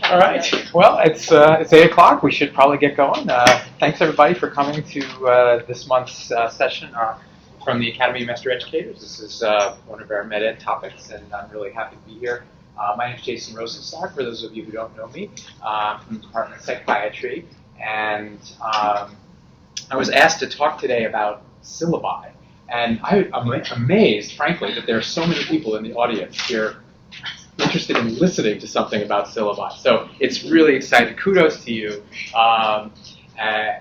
All right. Well, it's 8 o'clock. We should probably get going. Thanks everybody for coming to this month's session from the Academy of Master Educators. This is one of our med-ed topics, and I'm really happy to be here. My name is Jason Rosenstock, for those of you who don't know me, from the Department of Psychiatry, and I was asked to talk today about syllabi. And I'm amazed, frankly, that there are so many people in the audience here interested in listening to something about syllabi. So it's really exciting. Kudos to you.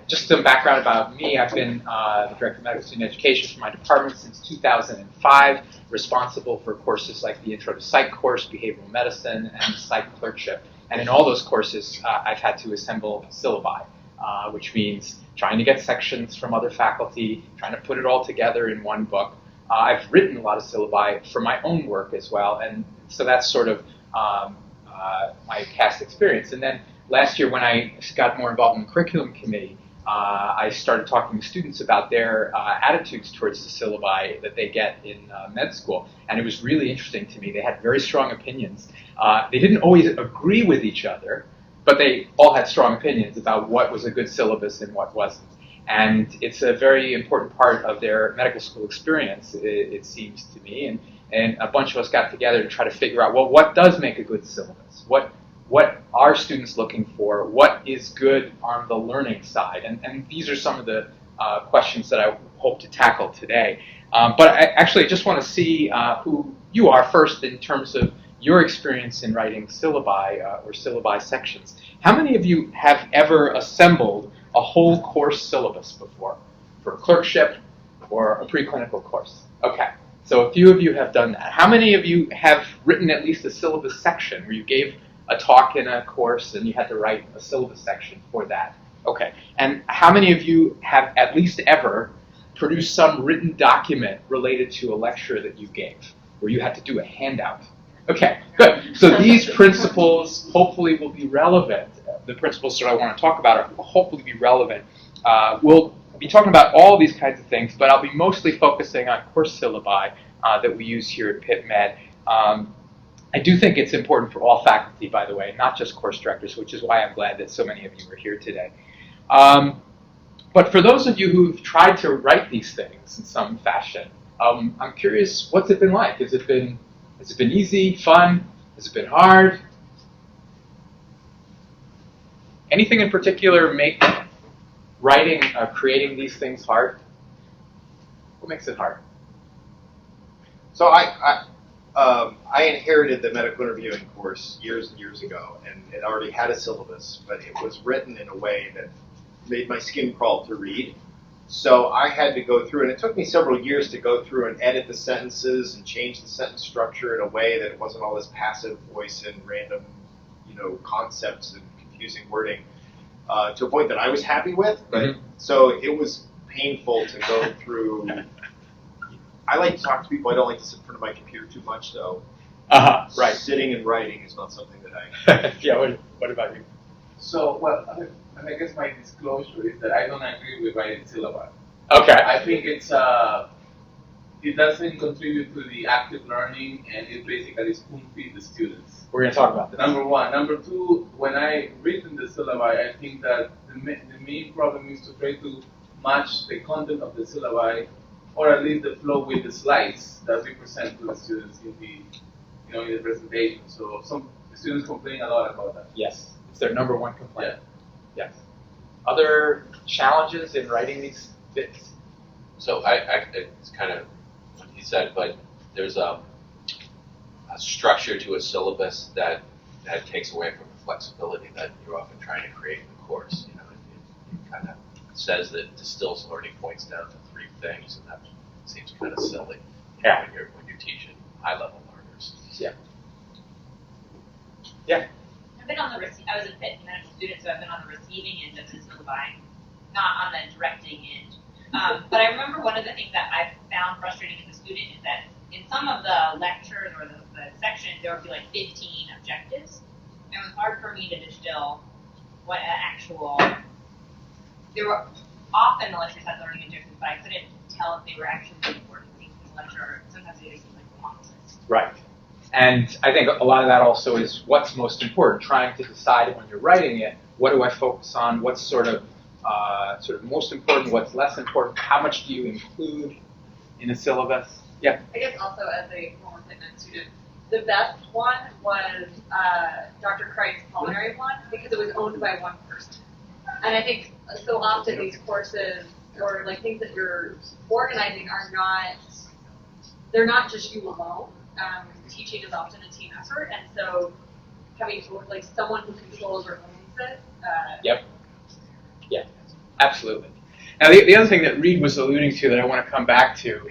Just some background about me. I've been the Director of Medical Student Education for my department since 2005, responsible for courses like the Intro to Psych course, Behavioral Medicine, and the Psych Clerkship. And in all those courses, I've had to assemble syllabi, which means trying to get sections from other faculty, trying to put it all together in one book. I've written a lot of syllabi for my own work as well, and so that's sort of my past experience. And then last year when I got more involved in the curriculum committee, I started talking to students about their attitudes towards the syllabi that they get in med school. And it was really interesting to me. They had very strong opinions. They didn't always agree with each other, but they all had strong opinions about what was a good syllabus and what wasn't. And it's a very important part of their medical school experience, it seems to me. And a bunch of us got together to try to figure out, well, what does make a good syllabus? What are students looking for? What is good on the learning side? And these are some of the questions that I hope to tackle today. But I just want to see who you are first in terms of your experience in writing syllabi or syllabi sections. How many of you have ever assembled a whole course syllabus before, for a clerkship or a preclinical course? Okay, so a few of you have done that. How many of you have written at least a syllabus section where you gave a talk in a course and you had to write a syllabus section for that? Okay, and how many of you have at least ever produced some written document related to a lecture that you gave, where you had to do a handout? Okay, good. So these principles hopefully will be relevant. The principles that I want to talk about will hopefully be relevant. We'll be talking about all these kinds of things, but I'll be mostly focusing on course syllabi that we use here at Pitt Med. I do think it's important for all faculty, by the way, not just course directors, which is why I'm glad that so many of you are here today. But for those of you who've tried to write these things in some fashion, I'm curious, what's it been like? Has it been easy, fun? Has it been hard? Anything in particular make writing, creating these things hard? What makes it hard? So I inherited the medical interviewing course years and years ago, and it already had a syllabus, but it was written in a way that made my skin crawl to read. So I had to go through, and it took me several years to go through and edit the sentences and change the sentence structure in a way that it wasn't all this passive voice and random, concepts and confusing wording, to a point that I was happy with. But so it was painful to go through. I like to talk to people. I don't like to sit in front of my computer too much, though. Right. Sitting and writing is not something that I. Yeah. What about you? So, I guess my disclosure is that I don't agree with writing syllabi. Okay. I think it doesn't contribute to the active learning, and it basically spoon-feed the students. We're going to talk about this. Number one. Number two, when I written the syllabi, I think that the main problem is to try to match the content of the syllabi, or at least the flow with the slides that we present to the students in the presentation. So some students complain a lot about that. Yes. It's their number one complaint. Yeah. Yes. Other challenges in writing these bits? So it's kind of what he said, but there's a structure to a syllabus that takes away from the flexibility that you're often trying to create in the course. It kind of says that it distills learning points down to 3 things, and that seems kind of silly. Yeah. When you're teaching high-level learners. Yeah. Yeah. I've been on I was a Pitt medical student, so I've been on the receiving end of the syllabi, not on the directing end. But I remember one of the things that I found frustrating as a student is that in some of the lectures or the sections, there would be like 15 objectives. And it was hard for me to distill what an actual. There were often the lectures had learning objectives, but I couldn't tell if they were actually important things in the lecture. Sometimes they just seemed like a long list. Right. And I think a lot of that also is what's most important, trying to decide when you're writing it, what do I focus on, what's sort of most important, what's less important, how much do you include in a syllabus? Yeah. I guess also as a former fitness student, the best one was Dr. Kreit's pulmonary one because it was owned by one person. And I think so often these courses or like things that you're organizing they're not just you alone. Teaching is often a team effort, and so having like someone who controls or owns it. Yep. Yeah, absolutely. Now, the other thing that Reed was alluding to that I want to come back to,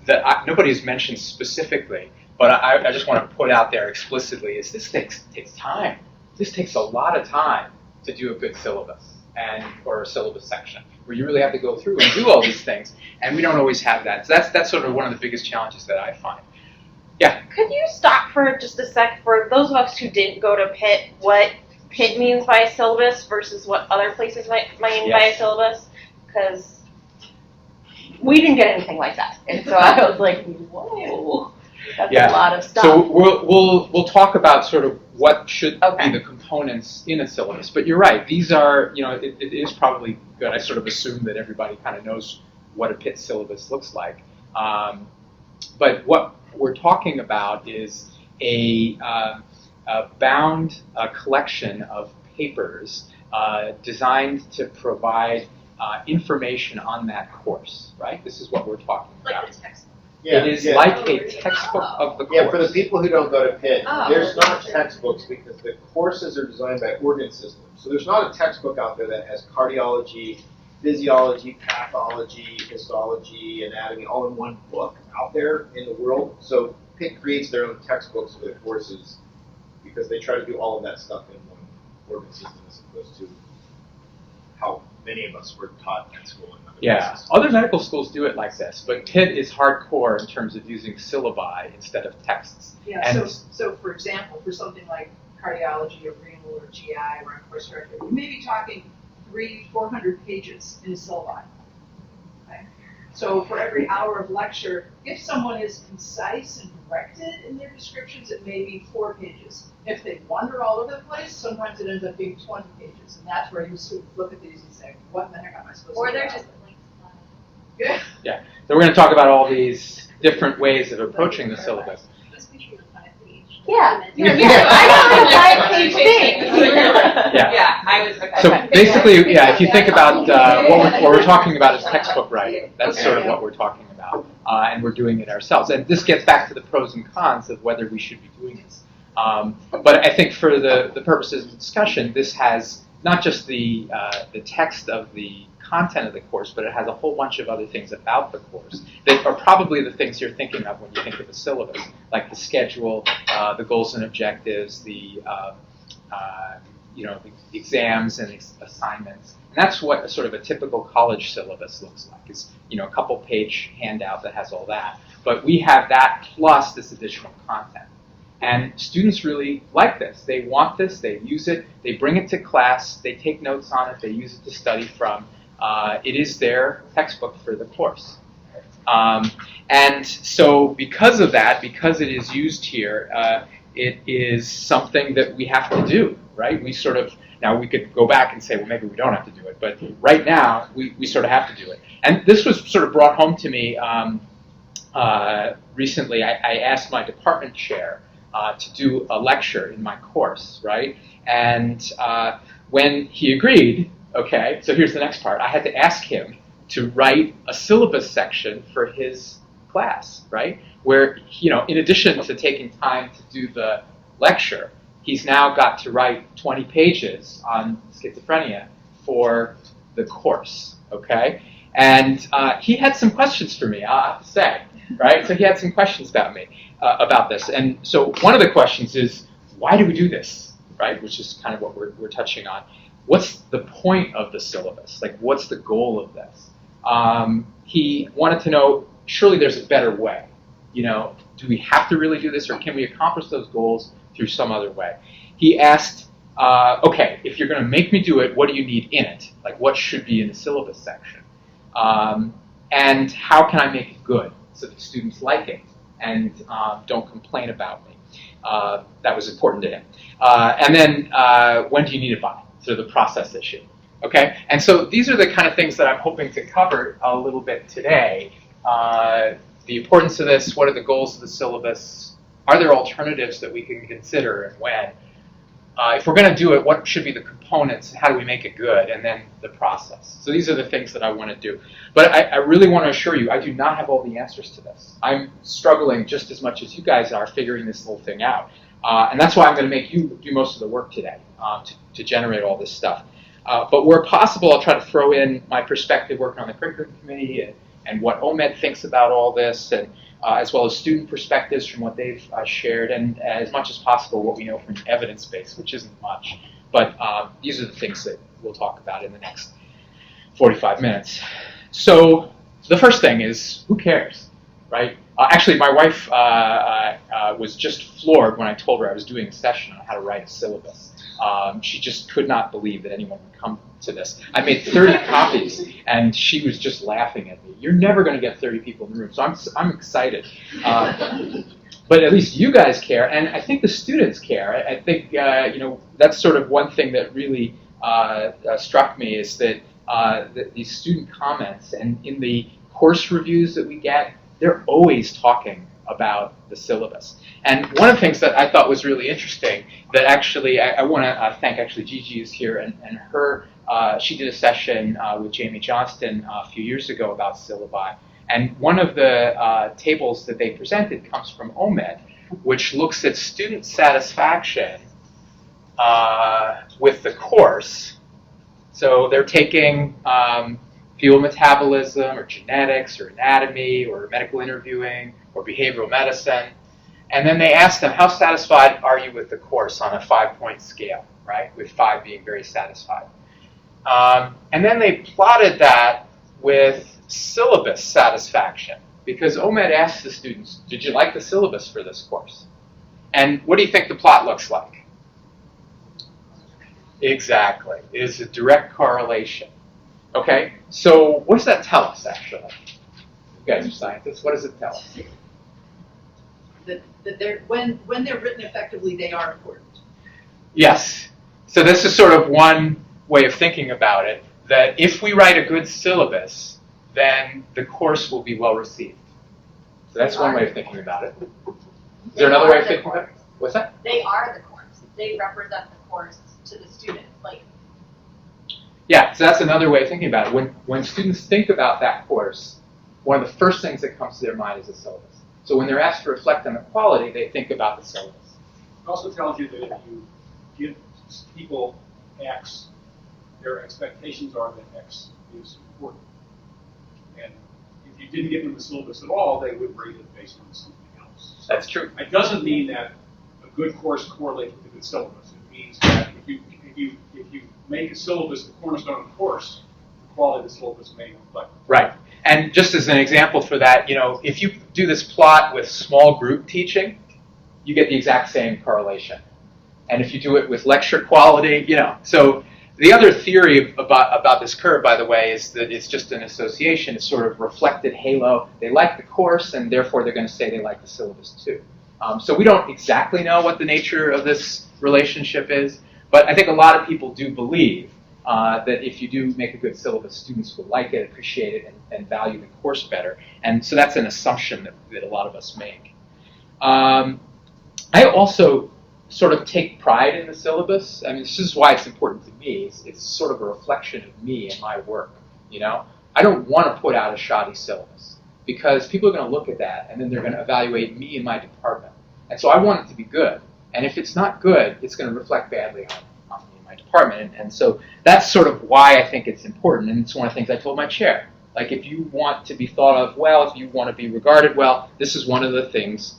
that nobody's mentioned specifically, but I just want to put out there explicitly, is this takes time. This takes a lot of time to do a good syllabus or a syllabus section, where you really have to go through and do all these things, and we don't always have that. So that's sort of one of the biggest challenges that I find. Yeah. Could you stop for just a sec for those of us who didn't go to Pitt, what Pitt means by a syllabus versus what other places might mean by a syllabus? Because we didn't get anything like that. And so I was like, whoa, that's a lot of stuff. So we'll talk about sort of what should be the components in a syllabus. But you're right, these are, it is probably good. I sort of assume that everybody kind of knows what a Pitt syllabus looks like. But what we're talking about is a bound collection of papers designed to provide information on that course, right? This is what we're talking about. Like the textbook. Yeah, it is yeah. like a textbook of the course. Yeah, for the people who don't go to Pitt, there's not textbooks because the courses are designed by organ systems. So there's not a textbook out there that has cardiology, physiology, pathology, histology, anatomy, all in one book out there in the world. So Pitt creates their own textbooks for their courses because they try to do all of that stuff in one organ system as opposed to how many of us were taught at school. Places. Other medical schools do it like this, but Pitt is hardcore in terms of using syllabi instead of texts. Yeah, and so for example, for something like cardiology or renal or GI or I'm course director, you may be talking 300-400 pages in a syllabi. Okay? So for every hour of lecture, if someone is concise and directed in their descriptions, it may be 4 pages. If they wander all over the place, sometimes it ends up being 20 pages. And that's where you sort of look at these and say, what in the heck am I supposed to do? Or they're just Yeah. Yeah. So we're going to talk about all these different ways of approaching the syllabus. Yeah. I know the 5-page thing. Yeah, I was. Okay. So basically, if you think about what we're talking about is textbook writing. That's sort of what we're talking about, and we're doing it ourselves. And this gets back to the pros and cons of whether we should be doing this. But I think for the purposes of discussion, this has not just the text of the content of the course, but it has a whole bunch of other things about the course that are probably the things you're thinking of when you think of a syllabus, like the schedule, the goals and objectives, the exams and assignments. And that's what sort of a typical college syllabus looks like. It's a couple page handout that has all that. But we have that plus this additional content. And students really like this. They want this, they use it, they bring it to class, they take notes on it, they use it to study from. It is their textbook for the course. And so because of that, because it is used here, it is something that we have to do, right? Now we could go back and say, well, maybe we don't have to do it, but right now we sort of have to do it. And this was sort of brought home to me recently. I asked my department chair to do a lecture in my course, right? And when he agreed, okay, so here's the next part. I had to ask him to write a syllabus section for his class, right? Where, in addition to taking time to do the lecture, he's now got to write 20 pages on schizophrenia for the course, okay? And he had some questions for me, I have to say, right? So he had some questions about me, about this. And so one of the questions is, why do we do this, right? Which is kind of what we're touching on. What's the point of the syllabus? Like, what's the goal of this? He wanted to know, surely there's a better way. Do we have to really do this, or can we accomplish those goals through some other way? He asked, okay, if you're going to make me do it, what do you need in it? Like, what should be in the syllabus section? And how can I make it good so that students like it and don't complain about me? that was important to him. And then when do you need it by? So the process issue. Okay, and so these are the kind of things that I'm hoping to cover a little bit today. The importance of this, what are the goals of the syllabus, are there alternatives that we can consider, and when? If we're going to do it, what should be the components, how do we make it good, and then the process. So these are the things that I want to do. But I really want to assure you, I do not have all the answers to this. I'm struggling just as much as you guys are figuring this whole thing out. And that's why I'm going to make you do most of the work today to generate all this stuff. But where possible, I'll try to throw in my perspective working on the curriculum committee and what OMED thinks about all this, and as well as student perspectives from what they've shared, and as much as possible what we know from evidence base, which isn't much. But these are the things that we'll talk about in the next 45 minutes. So the first thing is, who cares, right? Actually, my wife was just floored when I told her I was doing a session on how to write a syllabus. She just could not believe that anyone would come to this. I made 30 copies, and she was just laughing at me. You're never going to get 30 people in the room, so I'm excited. But at least you guys care, and I think the students care. I think that's sort of one thing that really struck me is that these student comments and in the course reviews that we get, they're always talking about the syllabus. And one of the things that I thought was really interesting that actually I want to thank actually Gigi is here and her she did a session with Jamie Johnston a few years ago about syllabi. And one of the tables that they presented comes from OMED, which looks at student satisfaction with the course. So they're taking fuel metabolism or genetics or anatomy or medical interviewing or behavioral medicine. And then they asked them, how satisfied are you with the course on a 5-point scale, right? With 5 being very satisfied. And then they plotted that with syllabus satisfaction, because OMED asked the students, did you like the syllabus for this course? And what do you think the plot looks like? Exactly. It is a direct correlation. Okay? So what does that tell us, actually? You guys are scientists. What does it tell us? That they're, when they're written effectively, they are important. Yes. So this is sort of one way of thinking about it, that if we write a good syllabus, then the course will be well received. So that's one way of thinking about it. Is there another way of thinking about it? What's that? They are the course. They represent the course to the students. Yeah, so that's another way of thinking about it. When students think about that course, one of the first things that comes to their mind is the syllabus. So when they're asked to reflect on the quality, they think about the syllabus. It also tells you that if you give people X, their expectations are that X is important. And if you didn't give them the syllabus at all, they would rate it based on something else. So that's true. It doesn't mean that a good course correlates with a good syllabus. It means that if you make a syllabus the cornerstone of the course, the quality of the syllabus may reflect. Right. And just as an example for that, if you do this plot with small group teaching, you get the exact same correlation. And if you do it with lecture quality, So the other theory about this curve, by the way, is that it's just an association. It's sort of reflected halo. They like the course, and therefore they're going to say they like the syllabus too. So we don't exactly know what the nature of this relationship is, but I think a lot of people do believe that if you do make a good syllabus, students will like it, appreciate it, and value the course better. And so that's an assumption that a lot of us make. I also sort of take pride in the syllabus. I mean, this is why it's important to me. It's sort of a reflection of me and my work, I don't want to put out a shoddy syllabus, because people are going to look at that, and then they're going to evaluate me and my department. And so I want it to be good. And if it's not good, it's going to reflect badly on me and my department. And so that's sort of why I think it's important. And it's one of the things I told my chair. Like, if you want to be thought of well, if you want to be regarded well, this is one of the things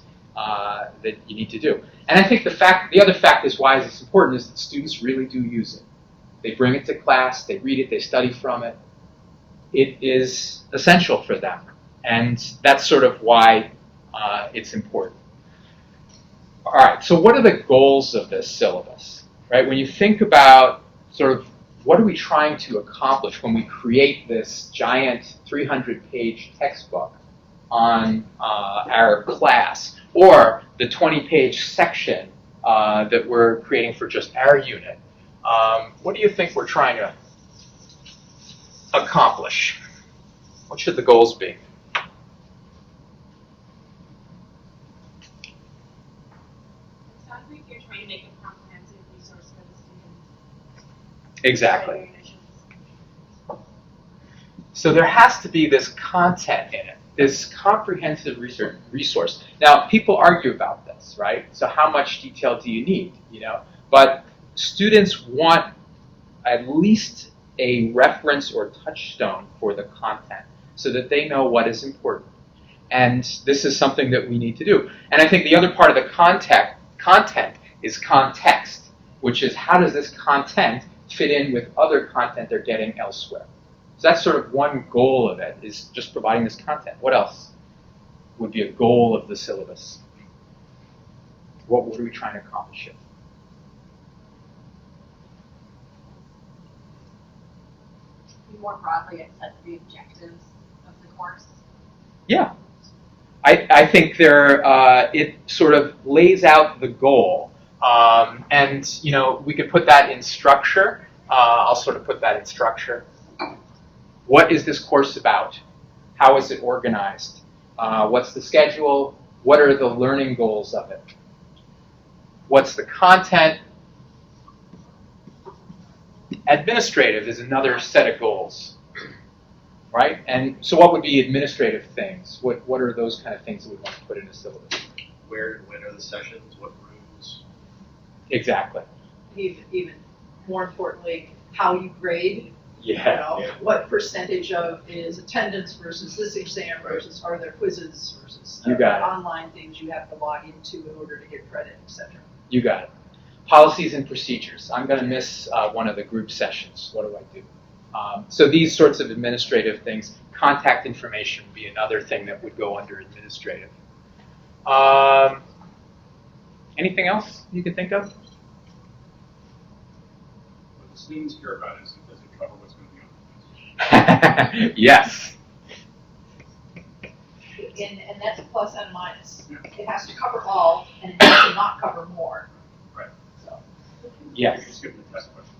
that you need to do. And I think the other fact is why it's important is that students really do use it. They bring it to class, they read it, they study from it. It is essential for them. And that's sort of why it's important. All right, so what are the goals of this syllabus? Right? When you think about sort of what are we trying to accomplish when we create this giant 300-page textbook on our class, or the 20-page section that we're creating for just our unit. What do you think we're trying to accomplish? What should the goals be? Sounds like you're trying to make a comprehensive resource for the students. Exactly. So there has to be this content in it, this comprehensive resource. Now, people argue about this, right? So how much detail do you need, you know? But students want at least a reference or touchstone for the content so that they know what is important. And this is something that we need to do. And I think the other part of the content is context, which is how does this content fit in with other content they're getting elsewhere. So that's sort of one goal of it, is just providing this content. What else would be a goal of the syllabus? What are we trying to accomplish here? More broadly, it sets the objectives of the course. Yeah. I think it sort of lays out the goal. And, you know, we could put that in structure. I'll sort of put that in structure. What is this course about? How is it organized? What's the schedule? What are the learning goals of it? What's the content? Administrative is another set of goals, right? And so what would be administrative things? What are those kind of things that we want to put in a syllabus? Where and when are the sessions? What rooms? Exactly. Even more importantly, how you grade. Yeah. You know, what percentage of is attendance versus this exam versus are there quizzes versus You got it. online things you have to log into in order to get credit, etc. You got it. Policies and procedures. I'm going to miss one of the group sessions. What do I do? So these sorts of administrative things. Contact information would be another thing that would go under administrative. Anything else you can think of? What the students care about is, does it cover what's going to be on the quiz? Yes. And that's a plus and minus. It has to cover all, and it has to not cover more. Right. So. Yes. You can skip the test question.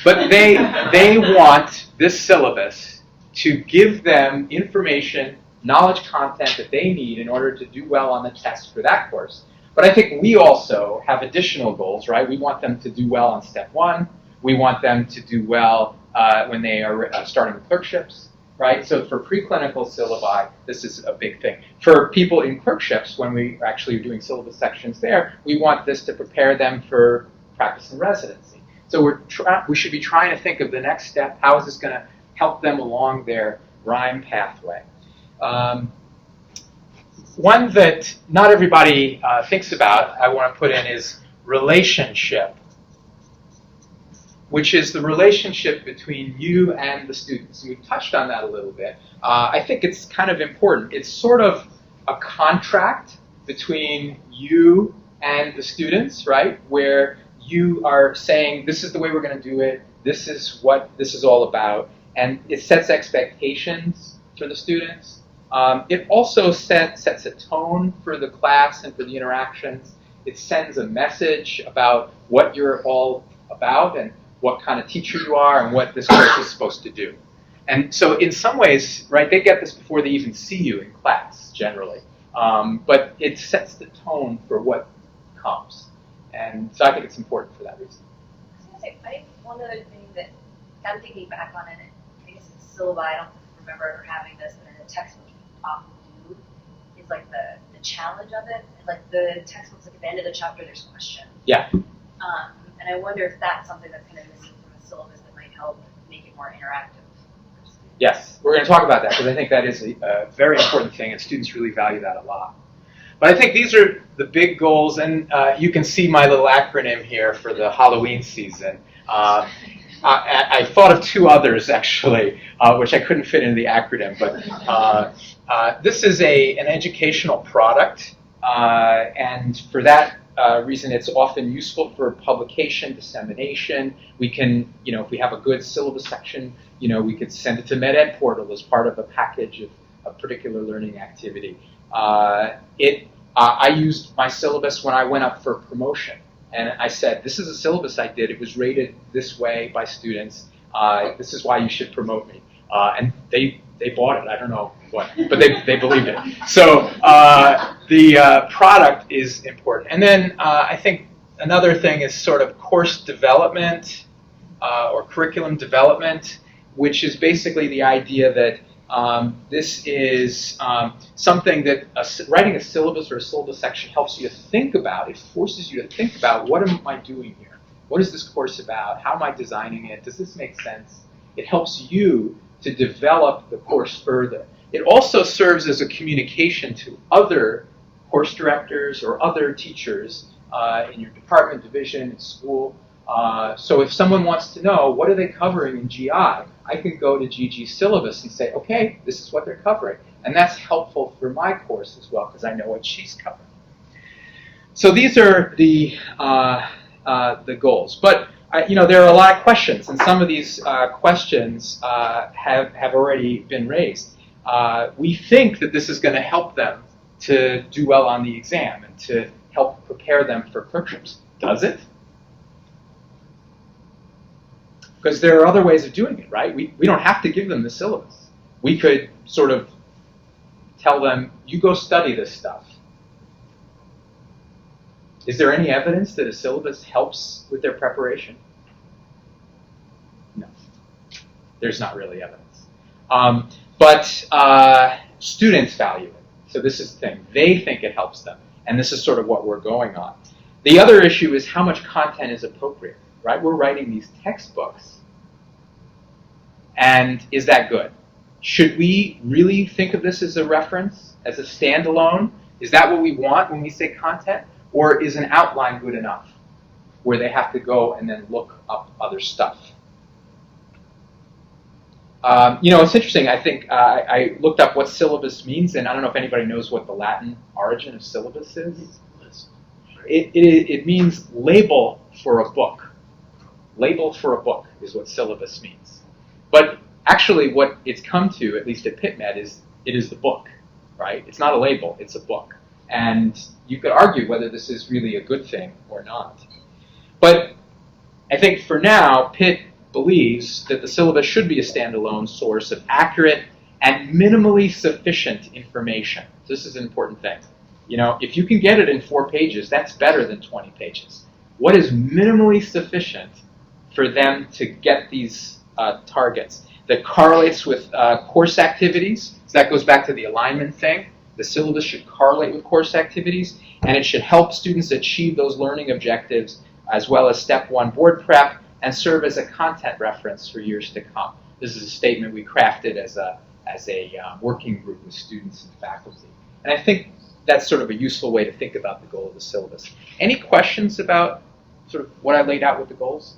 But they want this syllabus to give them information, knowledge content that they need in order to do well on the test for that course. But I think we also have additional goals, right? We want them to do well on step 1. We want them to do well when they are starting clerkships, right? So for preclinical syllabi, this is a big thing. For people in clerkships, when we actually are doing syllabus sections there, we want this to prepare them for practice and residency. So we should be trying to think of the next step. How is this going to help them along their rhyme pathway? One that not everybody thinks about, I want to put in, is relationship, which is the relationship between you and the students. And we've touched on that a little bit. I think it's kind of important. It's sort of a contract between you and the students, right? Where you are saying, this is the way we're going to do it. This is what this is all about. And it sets expectations for the students. It also sets a tone for the class and for the interactions. It sends a message about what you're all about and what kind of teacher you are and what this course is supposed to do. And so in some ways, right, they get this before they even see you in class, generally. But it sets the tone for what comes. And so I think it's important for that reason. I was going to say, I think one other thing that I'm thinking back on it, I guess it's syllabi, I don't remember ever having this, but in a textbook you often do, is like the challenge of it. Like the textbooks, like at the end of the chapter, there's questions. Yeah. And I wonder if that's something that's kind of missing from a syllabus that might help make it more interactive. Yes, we're going to talk about that because I think that is a very important thing, and students really value that a lot. But I think these are the big goals, and you can see my little acronym here for the Halloween season. I thought of 2 others, actually, which I couldn't fit into the acronym, but this is an educational product, and for that reason, it's often useful for publication, dissemination. We can, if we have a good syllabus section, we could send it to MedEd Portal as part of a package of a particular learning activity. It I used my syllabus when I went up for promotion. And I said, this is a syllabus I did. It was rated this way by students. This is why you should promote me. And they bought it. I don't know what, but they believed it. So the product is important. And then I think another thing is sort of course development or curriculum development, which is basically the idea that this is something that writing a syllabus or a syllabus section helps you to think about. It forces you to think about, what am I doing here? What is this course about? How am I designing it? Does this make sense? It helps you to develop the course further. It also serves as a communication to other course directors or other teachers in your department, division, in school. So if someone wants to know, what are they covering in GI? I can go to Gigi's syllabus and say, okay, this is what they're covering. And that's helpful for my course as well, because I know what she's covering. So these are the goals. But there are a lot of questions, and some of these questions have already been raised. We think that this is going to help them to do well on the exam and to help prepare them for clerkships. Does it? Because there are other ways of doing it, right? We don't have to give them the syllabus. We could sort of tell them, you go study this stuff. Is there any evidence that a syllabus helps with their preparation? No. There's not really evidence. But students value it. So this is the thing. They think it helps them. And this is sort of what we're going on. The other issue is how much content is appropriate, right? We're writing these textbooks. And is that good? Should we really think of this as a reference, as a standalone? Is that what we want when we say content? Or is an outline good enough, where they have to go and then look up other stuff? It's interesting. I think I looked up what syllabus means, and I don't know if anybody knows what the Latin origin of syllabus is. It means label for a book. Label for a book is what syllabus means. But actually what it's come to, at least at Pitt Med, is it is the book, right? It's not a label, it's a book. And you could argue whether this is really a good thing or not. But I think for now, Pitt believes that the syllabus should be a standalone source of accurate and minimally sufficient information. This is an important thing. If you can get it in 4 pages, that's better than 20 pages. What is minimally sufficient for them to get these targets that correlates with course activities? So that goes back to the alignment thing. The syllabus should correlate with course activities, and it should help students achieve those learning objectives, as well as Step 1 board prep, and serve as a content reference for years to come. This is a statement we crafted as a working group with students and faculty. And I think that's sort of a useful way to think about the goal of the syllabus. Any questions about sort of what I laid out with the goals?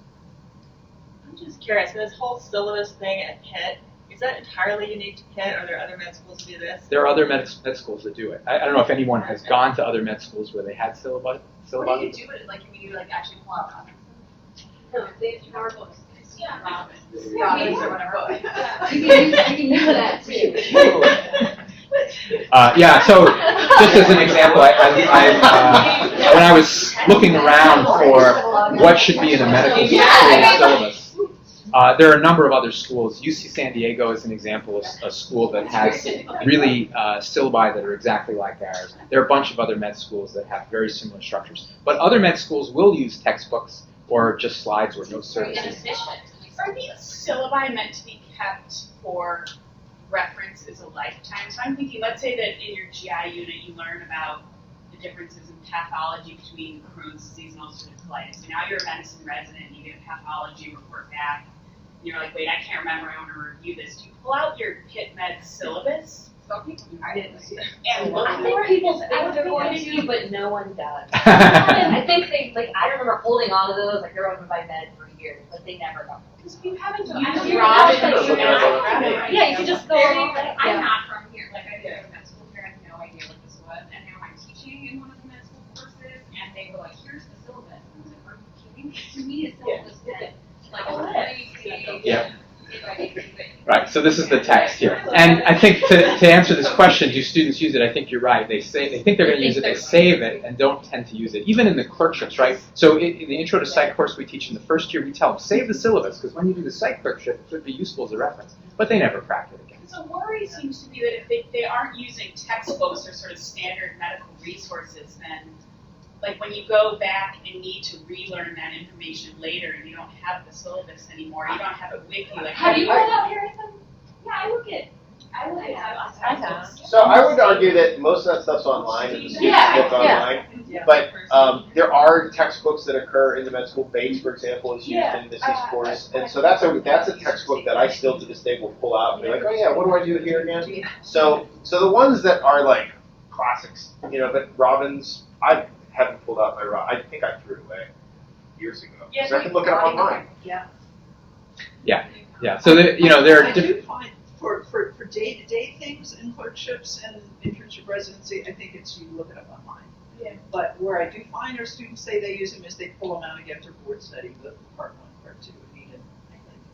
I'm just curious, this whole syllabus thing at Pitt, is that entirely unique to Pitt? Are there other med schools that do this? There are other med schools that do it. I don't know if anyone has gone to other med schools where they had syllabi. What do you do it? Like, can you actually pull out conferences? No, they have PowerPoints. Yeah, or whatever. You can use that too. So just as an example, when I was looking around for what should be in a medical school syllabus, there are a number of other schools. UC San Diego is an example of a school that has really syllabi that are exactly like ours. There are a bunch of other med schools that have very similar structures. But other med schools will use textbooks or just slides or note services. Are these syllabi meant to be kept for reference as a lifetime? So I'm thinking, let's say that in your GI unit you learn about the differences in pathology between Crohn's disease and ulcerative colitis. So now you're a medicine resident, you get a pathology report back, and you're like, wait, I can't remember, I want to review this. Do you pull out your Pitt Med syllabus? Some people do. I didn't see it. And look I for think it? people think they're going to, but no one does. I think I remember holding on to those, like they're open by med for years, but they never got them. Because you haven't done You grab it, just you go know, grab it. right? Yeah, you can just go along with it. I'm not from here. Like, I did a med school here, I had no idea what this was, and now I'm teaching in one of the med school courses, and they were like, here's the syllabus. And I was like, are you kidding? To me, a syllabus said, like, a 20-page, Yeah. Right, so this is the text here. And I think to answer this question, do students use it? I think you're right. They think they're going to use it, they save it, and don't tend to use it, even in the clerkships, right? So in the Intro to Psych course we teach in the first year, we tell them, save the syllabus, because when you do the psych clerkship, it could be useful as a reference. But they never crack it again. So worry seems to be that if they aren't using textbooks or sort of standard medical resources, then like when you go back and need to relearn that information later, you don't have the syllabus anymore. You don't have a wiki. Like, Have you read out Harrison? Yeah, I look at. So I would argue that most of that stuff's online, and the students look online. Yeah. But there are textbooks that occur in the med school. Bates, for example, is used in this course, and so that's a textbook that I still to this day will pull out and be like, oh yeah, what do I do here again? So the ones that are like classics, but Robbins, I haven't pulled out my I think I threw it away years ago. So I can look it up online. Yeah. So there are I do find for day-to-day things in clerkships and internship residency, I think it's you look it up online. Yeah. But where I do find our students say they use them is they pull them out again for board study, with part 1, part 2, and need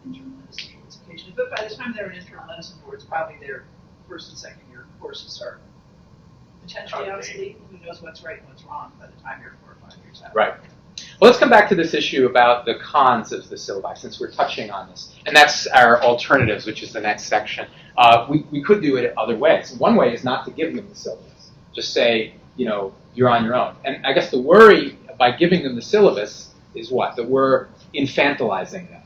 internal medicine boards occasionally. But by the time they're in internal medicine boards, probably their first and second year courses are potentially obsolete. Who knows what's right and what's wrong by the time you're 4 or 5 years out. Right. Well, let's come back to this issue about the cons of the syllabi, since we're touching on this. And that's our alternatives, which is the next section. We could do it other ways. One way is not to give them the syllabus. Just say, you're on your own. And I guess the worry by giving them the syllabus is what? That we're infantilizing them.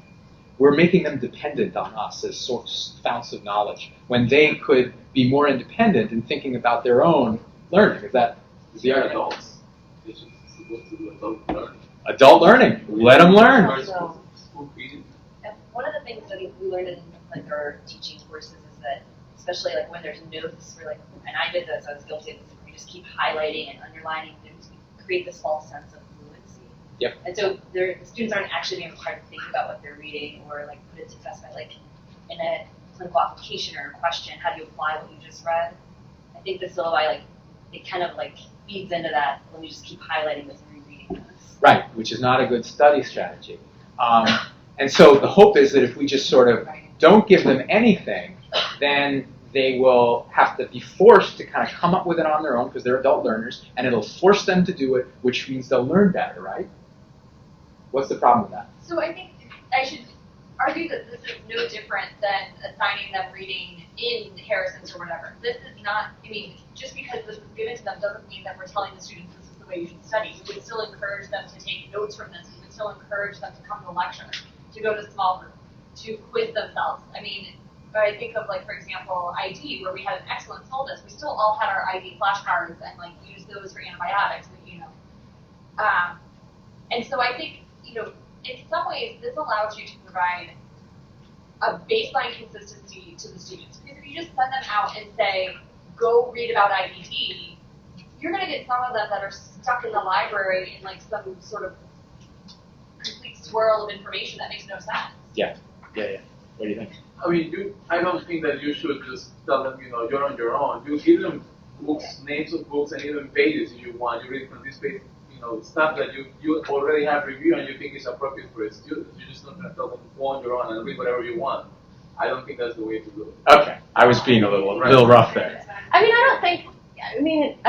We're making them dependent on us as founts of knowledge, when they could be more independent in thinking about their own learning. Is the argument? Adults. They're just supposed to do adult learning. Adult learning. Let them learn. So, and one of the things that we learned in our teaching courses is that, especially when there's notes, and I did this, I was guilty of this, we just keep highlighting and underlining things to create this false sense of fluency. Yep. And so the students aren't actually being required to think about what they're reading or put it to test by in a clinical application or a question, how do you apply what you just read? I think the syllabi it kind of feeds into that when we just keep highlighting this and rereading this. Right, which is not a good study strategy. And so the hope is that if we just sort of don't give them anything, then they will have to be forced to kind of come up with it on their own because they're adult learners, and it'll force them to do it, which means they'll learn better, right? What's the problem with that? So I think I should argue that this is no different than assigning them reading in Harrison's or whatever. This is not, just because this is given to them doesn't mean that we're telling the students this is the way you should study. We would still encourage them to take notes from this. We would still encourage them to come to lecture, to go to small group, to quiz themselves. But I think of for example, ID, where we had an excellent syllabus. We still all had our ID flashcards and used those for antibiotics, and so I think, in some ways, this allows you to provide a baseline consistency to the students. Because if you just send them out and say, go read about IBD, you're going to get some of them that are stuck in the library in some sort of complete swirl of information that makes no sense. Yeah. What do you think? I don't think that you should just tell them, you're on your own. You give them books, names of books, and even pages if you want. You read from this page, stuff that you already have reviewed and you think is appropriate for a student. You're just not going to tell them to go on your own and read whatever you want. I don't think that's the way to do it. Okay, I was being a little rough there. I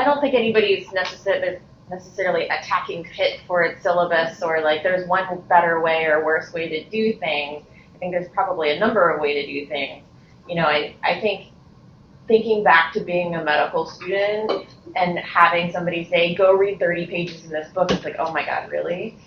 don't think anybody's necessarily attacking Pitt for its syllabus or there's one better way or worse way to do things. I think there's probably a number of ways to do things. I think thinking back to being a medical student and having somebody say, go read 30 pages in this book, it's oh my God, really?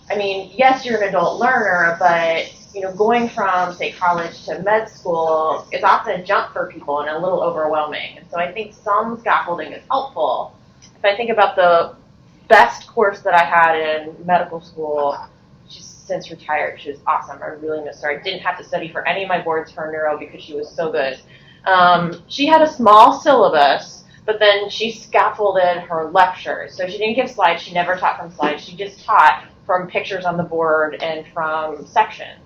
Yes, you're an adult learner, but going from, say, college to med school is often a jump for people and a little overwhelming. And so I think some scaffolding is helpful. If I think about the best course that I had in medical school, she's since retired. She was awesome. I really miss her. I didn't have to study for any of my boards for neuro because she was so good. She had a small syllabus, but then she scaffolded her lectures. So she didn't give slides. She never taught from slides. She just taught from pictures on the board and from sections.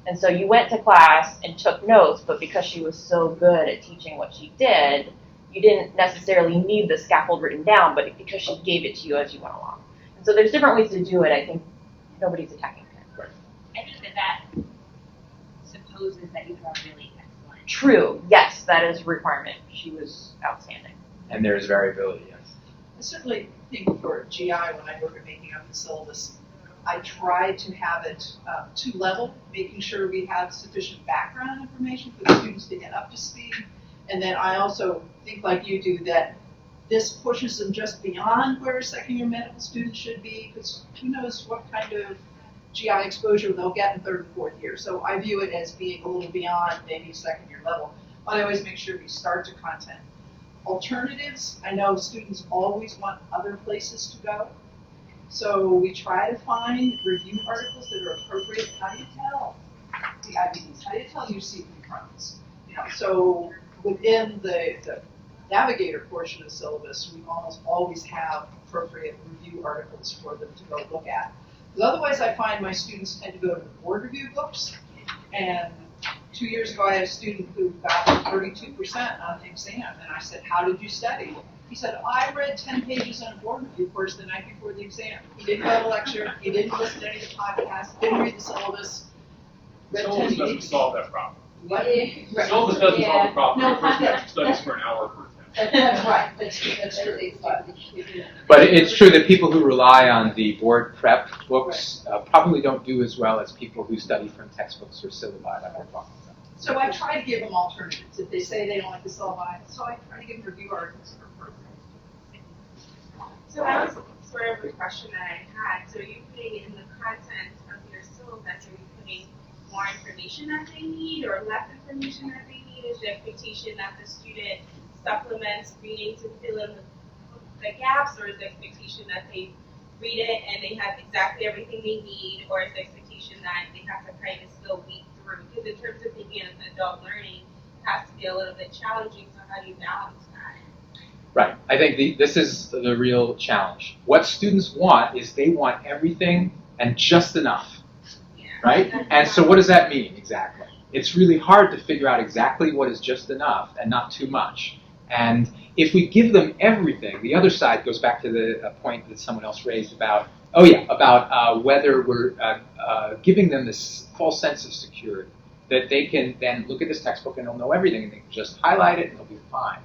And so you went to class and took notes, but because she was so good at teaching what she did, you didn't necessarily need the scaffold written down, but because she gave it to you as you went along. And so there's different ways to do it. I think nobody's attacking it. I think that supposes that you have a really excellent true. Yes, that is a requirement. She was outstanding. And there's variability, yes. I certainly think for GI, when I look at making up the syllabus, I try to have it two-level, making sure we have sufficient background information for the students to get up to speed. And then I also think, like you do, that this pushes them just beyond where a second-year medical student should be, because who knows what kind of GI exposure they'll get in third and fourth year. So I view it as being a little beyond maybe second-year level. But I always make sure we start to content. Alternatives, I know students always want other places to go. So we try to find review articles that are appropriate. How do you tell the IBDs? How do you tell UC Crohn's? You know, so within the Navigator portion of the syllabus, we almost always have appropriate review articles for them to go look at. Because otherwise I find my students tend to go to the board review books. And 2 years ago I had a student who got 32% on the exam. And I said, how did you study? He said, I read 10 pages on a board review course the night before the exam. He didn't go to lecture, he didn't listen to any of the podcasts, didn't read the syllabus. Read 10 Syllabus doesn't pages. solve that problem. What? Syllabus doesn't solve the problem. No, The person actually studies for an hour per exam. That's right. That's true. But it's true that people who rely on the board prep books probably don't do as well as people who study from textbooks or syllabi like we're talking about. So I try to give them alternatives. If they say they don't like the syllabi, so I try to give them review articles that are appropriate. So that was sort of the question that I had. So are you putting in the content of your syllabus, are you putting more information that they need or less information that they need? Is the expectation that the student supplements reading to fill in the gaps, or is the expectation that they read it and they have exactly everything they need, or is the expectation that they have to kind of still weed through? Because in terms of thinking of adult learning, it has to be a little bit challenging, so how do you balance that? Right. I think this is the real challenge. What students want is they want everything and just enough, right? And so what does that mean exactly? It's really hard to figure out exactly what is just enough and not too much. And if we give them everything, the other side goes back to the point that someone else raised about, whether we're giving them this false sense of security, that they can then look at this textbook and they'll know everything and they can just highlight it and they'll be fine.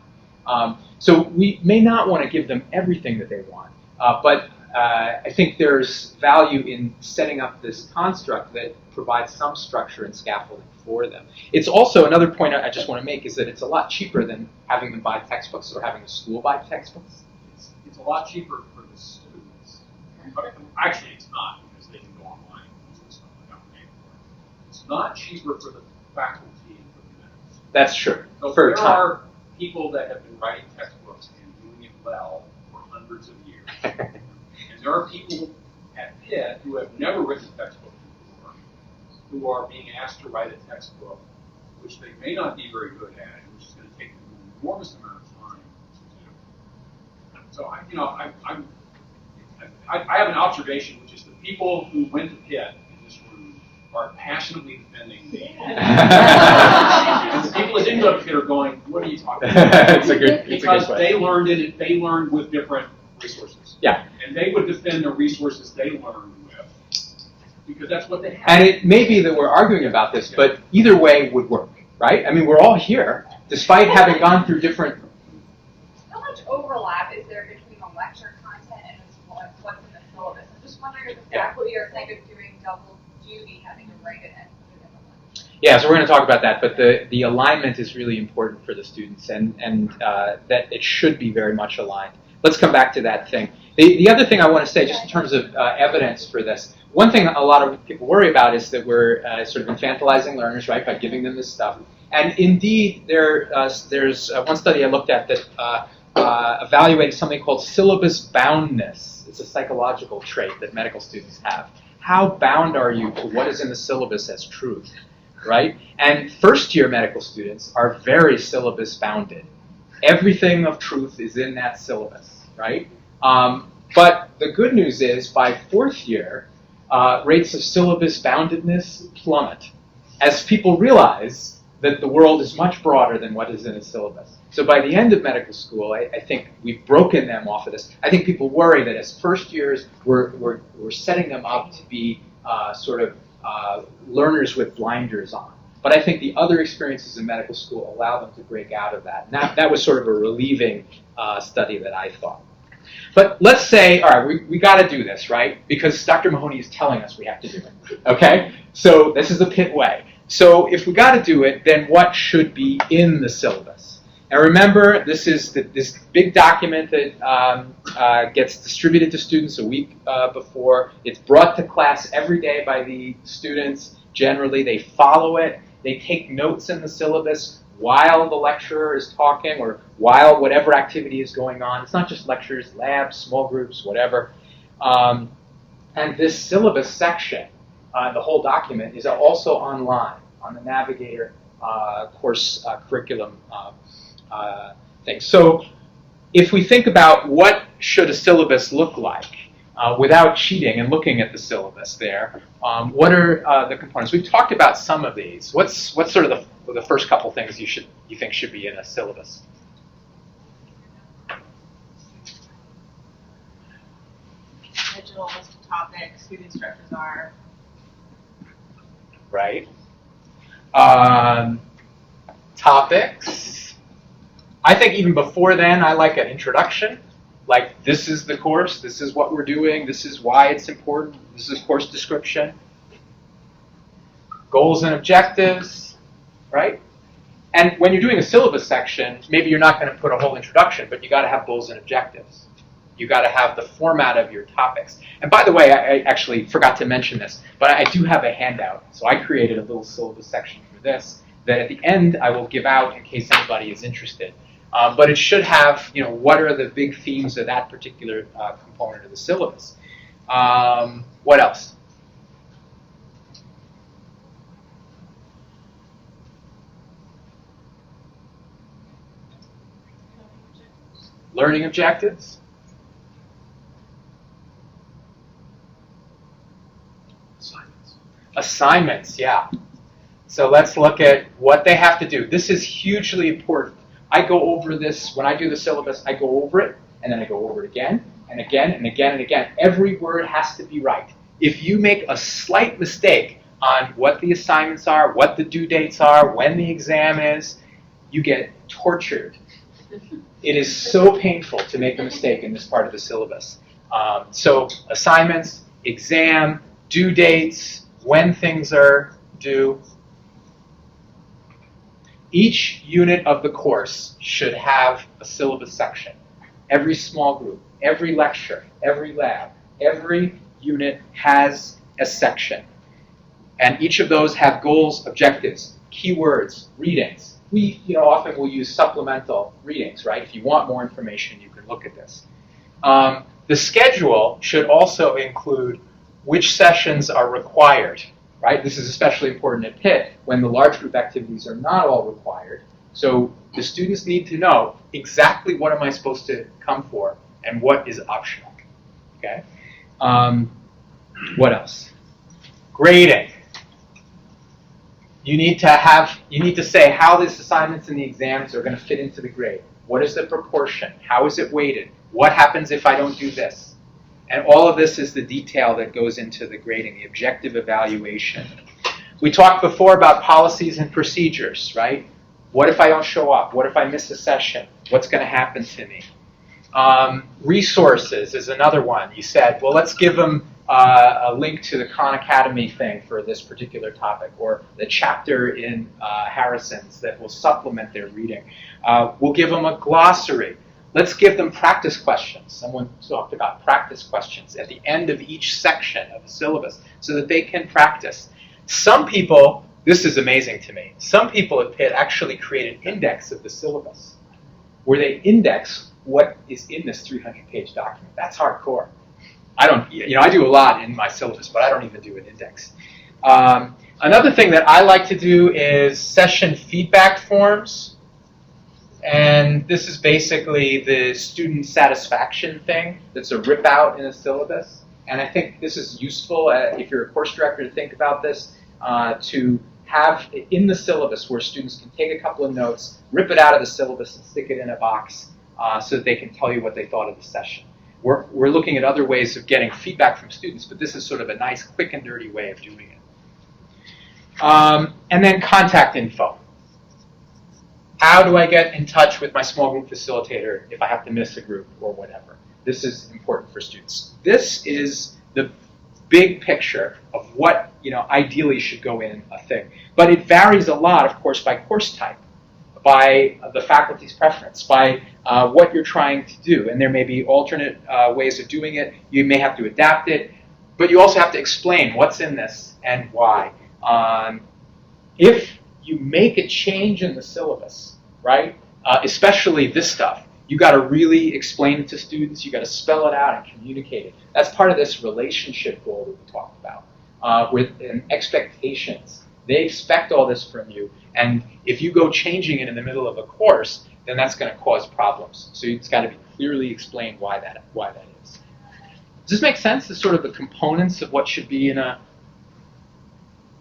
So we may not want to give them everything that they want, but I think there's value in setting up this construct that provides some structure and scaffolding for them. It's also, another point I just want to make is that it's a lot cheaper than having them buy textbooks or having the school buy textbooks. It's a lot cheaper for the students. But actually, it's not, because they can go online and use this stuff without paying for it. It's not cheaper for the faculty and for the members. That's true. So for there time. are people that have been writing textbooks and doing it well for hundreds of years. And there are people at Pitt who have never written a textbook before, who are being asked to write a textbook, which they may not be very good at, and which is going to take them an enormous amount of time to do. So I have an observation, which is the people who went to Pitt in this room are passionately defending me. And the people that didn't go to Pitt are going, "What are you talking about?" Because they learned it. They learned with different resources. Yeah. And they would defend the resources they learned with, because that's what they have. And it may be that we're arguing about this, but either way would work, right? I mean, we're all here, despite having gone through different. How much overlap is there between the lecture content and what's in the syllabus? I'm just wondering if the faculty are kind of doing double duty, having to write it and put it in the lecture. Yeah, so we're going to talk about that, but the alignment is really important for the students, and that it should be very much aligned. Let's come back to that thing. The other thing I want to say, just in terms of evidence for this, one thing a lot of people worry about is that we're sort of infantilizing learners, right, by giving them this stuff. And indeed, there's one study I looked at that evaluated something called syllabus boundness. It's a psychological trait that medical students have. How bound are you to what is in the syllabus as truth, right? And first-year medical students are very syllabus bounded. Everything of truth is in that syllabus, right? But the good news is, by fourth year, rates of syllabus boundedness plummet as people realize that the world is much broader than what is in a syllabus. So by the end of medical school, I think we've broken them off of this. I think people worry that as first years, we're setting them up to be sort of learners with blinders on. But I think the other experiences in medical school allow them to break out of that. And that was sort of a relieving study that I thought. But let's say, all right, we got to do this, right? Because Dr. Mahoney is telling us we have to do it, okay? So this is the Pitt way. So if we got to do it, then what should be in the syllabus? And remember, this is this big document that gets distributed to students a week before. It's brought to class every day by the students. Generally, they follow it. They take notes in the syllabus while the lecturer is talking or while whatever activity is going on. It's not just lectures, labs, small groups, whatever. And this syllabus section, the whole document, is also online on the Navigator course curriculum thing. So if we think about what should a syllabus look like, without cheating and looking at the syllabus there, what are the components? We've talked about some of these. What's sort of the first couple things you think should be in a syllabus? Original list of topics, who the instructors are. Right. Topics. I think even before then, I like an introduction. Like, this is the course, this is what we're doing, this is why it's important, this is course description. Goals and objectives, right? And when you're doing a syllabus section, maybe you're not going to put a whole introduction, but you got to have goals and objectives. You got to have the format of your topics. And by the way, I actually forgot to mention this, but I do have a handout. So I created a little syllabus section for this that at the end I will give out in case anybody is interested. But it should have, what are the big themes of that particular component of the syllabus. What else? Learning objectives. Assignments, yeah. So let's look at what they have to do. This is hugely important. I go over this, when I do the syllabus, I go over it, and then I go over it again, and again, and again, and again. Every word has to be right. If you make a slight mistake on what the assignments are, what the due dates are, when the exam is, you get tortured. It is so painful to make a mistake in this part of the syllabus. So assignments, exam, due dates, when things are due. Each unit of the course should have a syllabus section. Every small group, every lecture, every lab, every unit has a section. And each of those have goals, objectives, keywords, readings. We often will use supplemental readings, right? If you want more information, you can look at this. The schedule should also include which sessions are required. Right? This is especially important at Pitt when the large group activities are not all required. So the students need to know exactly what am I supposed to come for and what is optional. Okay? What else? Grading. You need to say how these assignments and the exams are going to fit into the grade. What is the proportion? How is it weighted? What happens if I don't do this? And all of this is the detail that goes into the grading, the objective evaluation. We talked before about policies and procedures, right? What if I don't show up? What if I miss a session? What's going to happen to me? Resources is another one. You said, well, let's give them a link to the Khan Academy thing for this particular topic, or the chapter in Harrison's that will supplement their reading. We'll give them a glossary. Let's give them practice questions. Someone talked about practice questions at the end of each section of the syllabus so that they can practice. Some people, this is amazing to me, some people at Pitt actually create an index of the syllabus where they index what is in this 300-page document. That's hardcore. I do a lot in my syllabus, but I don't even do an index. Another thing that I like to do is session feedback forms. And this is basically the student satisfaction thing that's a rip out in a syllabus. And I think this is useful if you're a course director to think about this, to have in the syllabus where students can take a couple of notes, rip it out of the syllabus and stick it in a box so that they can tell you what they thought of the session. We're looking at other ways of getting feedback from students, but this is sort of a nice, quick and dirty way of doing it. And then contact info. How do I get in touch with my small group facilitator if I have to miss a group or whatever? This is important for students. This is the big picture of what ideally should go in a thing. But it varies a lot, of course, by course type, by the faculty's preference, by what you're trying to do. And there may be alternate ways of doing it. You may have to adapt it. But you also have to explain what's in this and why. If you make a change in the syllabus, right, especially this stuff, you got to really explain it to students. You got to spell it out and communicate it. That's part of this relationship goal that we talked about with expectations. They expect all this from you, and if you go changing it in the middle of a course, then that's going to cause problems. So it's got to be clearly explained why that is. Does this make sense? The sort of the components of what should be in a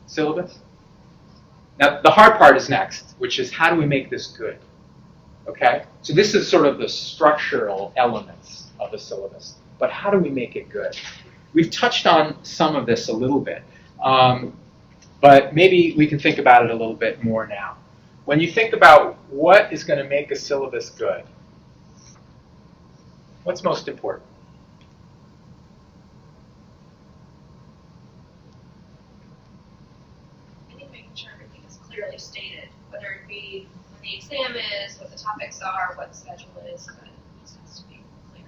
syllabus? Now, the hard part is next, which is how do we make this good? Okay? So this is sort of the structural elements of the syllabus. But how do we make it good? We've touched on some of this a little bit. But maybe we can think about it a little bit more now. When you think about what is going to make a syllabus good, what's most important? Clearly stated, whether it be when the exam is, what the topics are, what the schedule is, but it just has to be clear.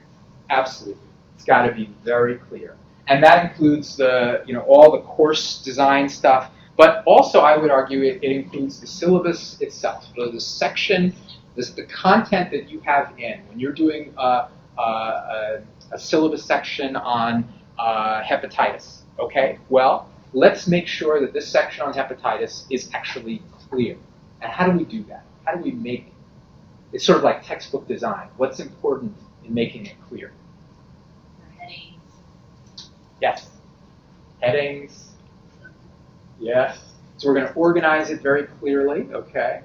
Absolutely. It's got to be very clear. And that includes the, all the course design stuff, but also I would argue it includes the syllabus itself. So the section, the content that you have in. When you're doing a syllabus section on hepatitis, okay? Well, let's make sure that this section on hepatitis is actually clear. And how do we do that? How do we make it? It's sort of like textbook design. What's important in making it clear? Headings. Yes. Headings. Yes. So we're going to organize it very clearly, okay?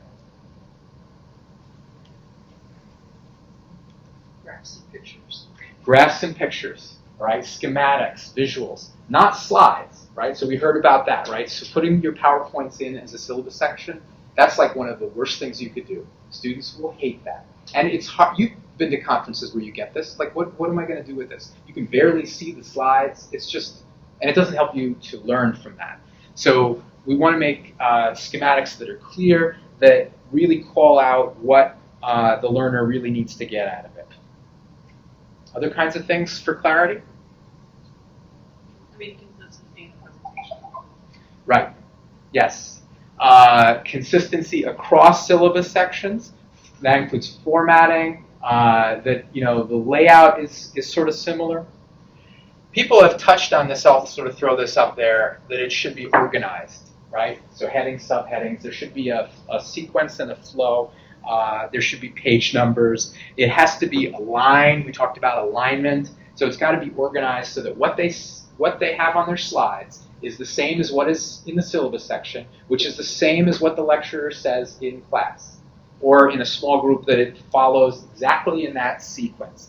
Graphs and pictures. Graphs and pictures, right? Schematics, visuals, not slides. Right? So we heard about that, right? So putting your PowerPoints in as a syllabus section, that's like one of the worst things you could do. Students will hate that. And it's hard. You've been to conferences where you get this. Like, what am I going to do with this? You can barely see the slides. It's just, and it doesn't help you to learn from that. So we want to make schematics that are clear, that really call out what the learner really needs to get out of it. Other kinds of things for clarity? Right. Yes. Consistency across syllabus sections. That includes formatting. The layout is sort of similar. People have touched on this. I'll sort of throw this up there. That it should be organized. Right. So headings, subheadings. There should be a sequence and a flow. There should be page numbers. It has to be aligned. We talked about alignment. So it's got to be organized so that what they have on their slides is the same as what is in the syllabus section, which is the same as what the lecturer says in class, or in a small group that it follows exactly in that sequence.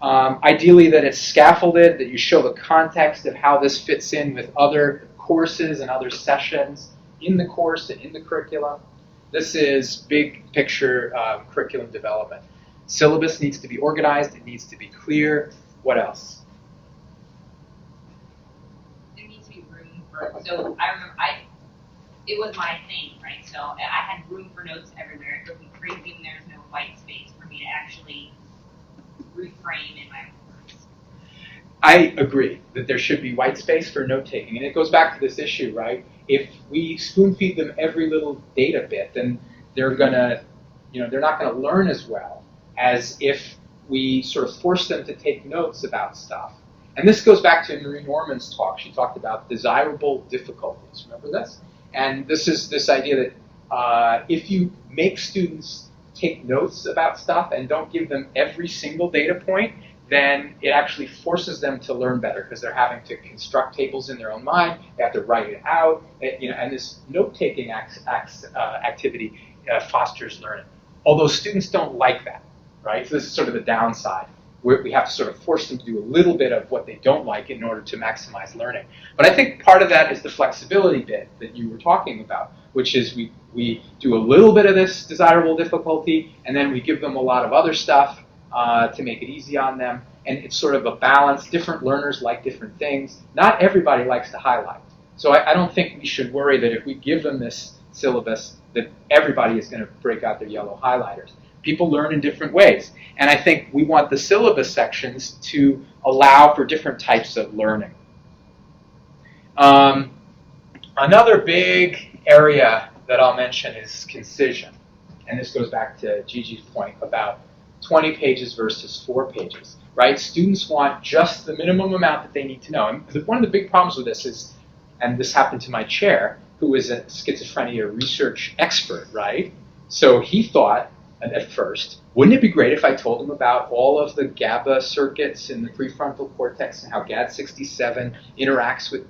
Ideally that it's scaffolded, that you show the context of how this fits in with other courses and other sessions in the course and in the curriculum. This is big picture curriculum development. Syllabus needs to be organized, it needs to be clear. What else? So I remember, it was my thing, right? So I had room for notes everywhere. It would be crazy when there's no white space for me to actually reframe in my words. I agree that there should be white space for note taking, and it goes back to this issue, right? If we spoon feed them every little data bit, then they're gonna, they're not gonna learn as well as if we sort of force them to take notes about stuff. And this goes back to Marie Norman's talk. She talked about desirable difficulties. Remember this? And this is this idea that if you make students take notes about stuff and don't give them every single data point, then it actually forces them to learn better because they're having to construct tables in their own mind. They have to write it out. And this note-taking activity fosters learning. Although students don't like that, right? So this is sort of the downside. we have to sort of force them to do a little bit of what they don't like in order to maximize learning. But I think part of that is the flexibility bit that you were talking about, which is we do a little bit of this desirable difficulty, and then we give them a lot of other stuff to make it easy on them. And it's sort of a balance. Different learners like different things. Not everybody likes to highlight. So I don't think we should worry that if we give them this syllabus that everybody is going to break out their yellow highlighters. People learn in different ways. And I think we want the syllabus sections to allow for different types of learning. Another big area that I'll mention is concision. And this goes back to Gigi's point about 20 pages versus 4 pages, right? Students want just the minimum amount that they need to know. And one of the big problems with this is, and this happened to my chair, who is a schizophrenia research expert, right? So he thought, at first, wouldn't it be great if I told him about all of the GABA circuits in the prefrontal cortex and how GAD67 interacts with,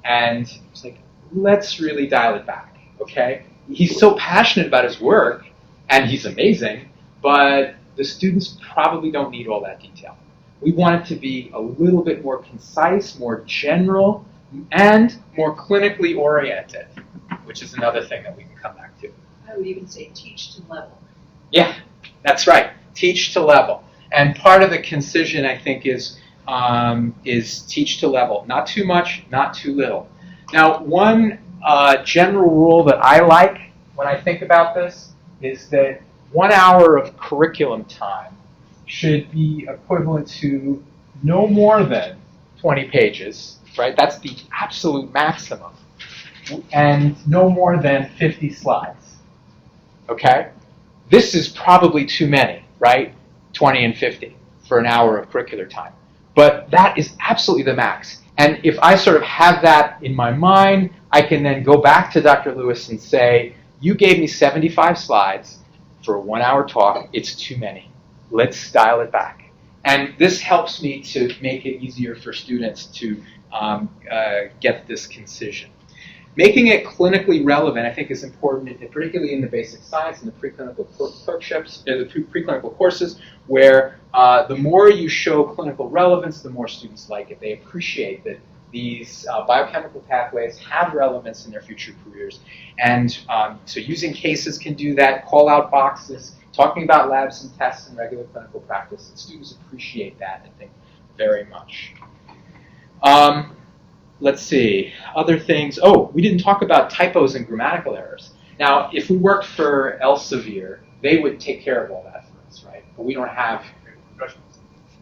and it's like, let's really dial it back, okay? He's so passionate about his work, and he's amazing, but the students probably don't need all that detail. We want it to be a little bit more concise, more general, and more clinically oriented, which is another thing that we can come back to. I would even say teach to level. Yeah, that's right. Teach to level. And part of the concision, I think, is teach to level. Not too much, not too little. Now, one general rule that I like when I think about this is that 1 hour of curriculum time should be equivalent to no more than 20 pages, right? That's the absolute maximum. And no more than 50 slides, okay? This is probably too many, right? 20 and 50 for an hour of curricular time. But that is absolutely the max. And if I sort of have that in my mind, I can then go back to Dr. Lewis and say, you gave me 75 slides for a 1 hour talk. It's too many. Let's dial it back. And this helps me to make it easier for students to get this concision. Making it clinically relevant, I think, is important, particularly in the basic science and the preclinical clerkships, the preclinical courses, where the more you show clinical relevance, the more students like it. They appreciate that these biochemical pathways have relevance in their future careers. And so using cases can do that, call-out boxes, talking about labs and tests and regular clinical practice. And students appreciate that, I think, very much. Let's see, other things. Oh, we didn't talk about typos and grammatical errors. Now, if we worked for Elsevier, they would take care of all that for us, right? But we don't have,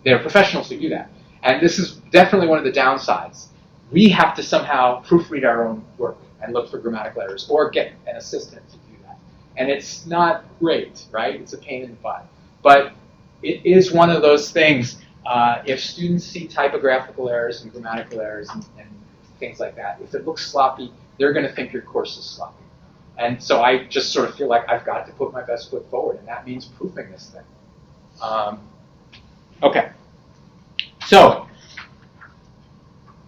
they're professionals who do that. And this is definitely one of the downsides. We have to somehow proofread our own work and look for grammatical errors or get an assistant to do that. And it's not great, right? It's a pain in the butt. But it is one of those things, if students see typographical errors and grammatical errors and things like that, if it looks sloppy, they're going to think your course is sloppy. And so I just sort of feel like I've got to put my best foot forward, and that means proofing this thing. Okay. So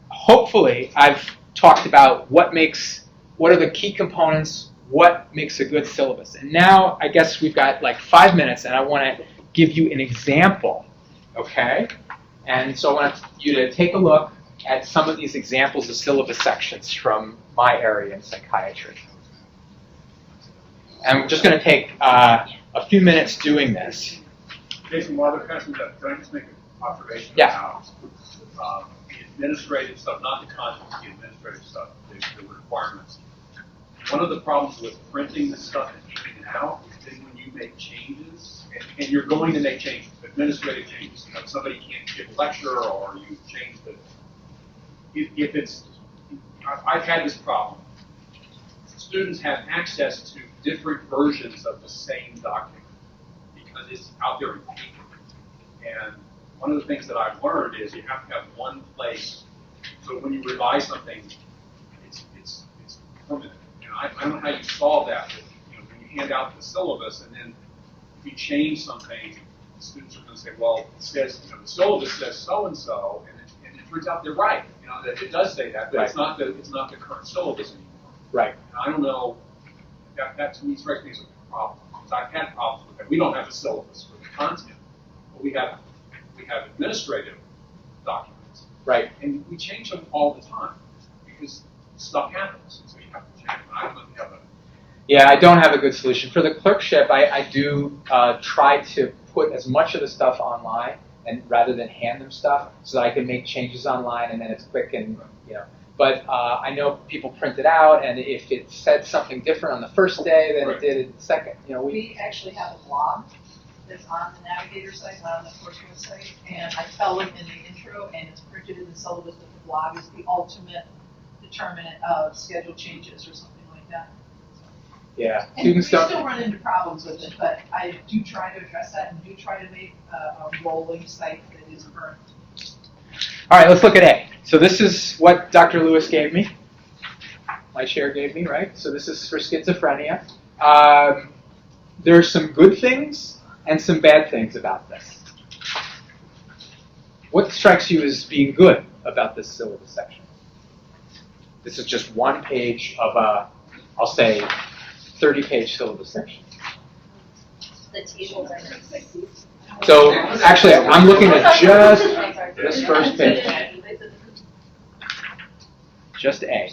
hopefully I've talked about what are the key components, what makes a good syllabus. And now I guess we've got like 5 minutes, and I want to give you an example, okay? And so I want you to take a look at some of these examples of syllabus sections from my area in psychiatry. And we're just going to take a few minutes doing this. Jason, while they're passing that, can I just make an observation about the administrative stuff, not the content, the administrative stuff, the requirements. One of the problems with printing this stuff and keeping it out is that when you make changes, and you're going to make changes, administrative changes, you know, somebody can't give a lecture or you change the, if it's, I've had this problem. Students have access to different versions of the same document because it's out there in paper. And one of the things that I've learned is you have to have one place. So when you revise something, it's permanent. And I don't know how you solve that. But, you know, when you hand out the syllabus and then if you change something, the students are going to say, well, it says, you know, the syllabus says so and so, and it turns out they're right. You know, that it does say that, but it's not the current syllabus anymore. Right. And I don't know. That to me strikes me as a problem because I've had problems with that. We don't have a syllabus for the content, but we have we have administrative documents. Right. And we change them all the time because stuff happens. So you have to change them. I don't know if you have a Yeah, I don't have a good solution. For the clerkship, I do try to put as much of the stuff online and rather than hand them stuff so that I can make changes online and then it's quick and, you know. But I know people print it out, and if it said something different on the first day than it did the second, you know, We actually have a blog that's on the Navigator site, not on the courseware site, and I tell them in the intro, and it's printed in the syllabus that the blog is the ultimate determinant of schedule changes or something like that. yeah, And we students don't. still run into problems with it, but I do try to address that and do try to make a rolling site that is current. All right, let's look at A. So this is what Dr. Lewis gave me. My chair gave me, right? So this is for schizophrenia. There's some good things and some bad things about this. What strikes you as being good about this syllabus section? This is just one page of a, I'll say, 30-page syllabus section. The tables are So actually, I'm looking at just this first page. Just A.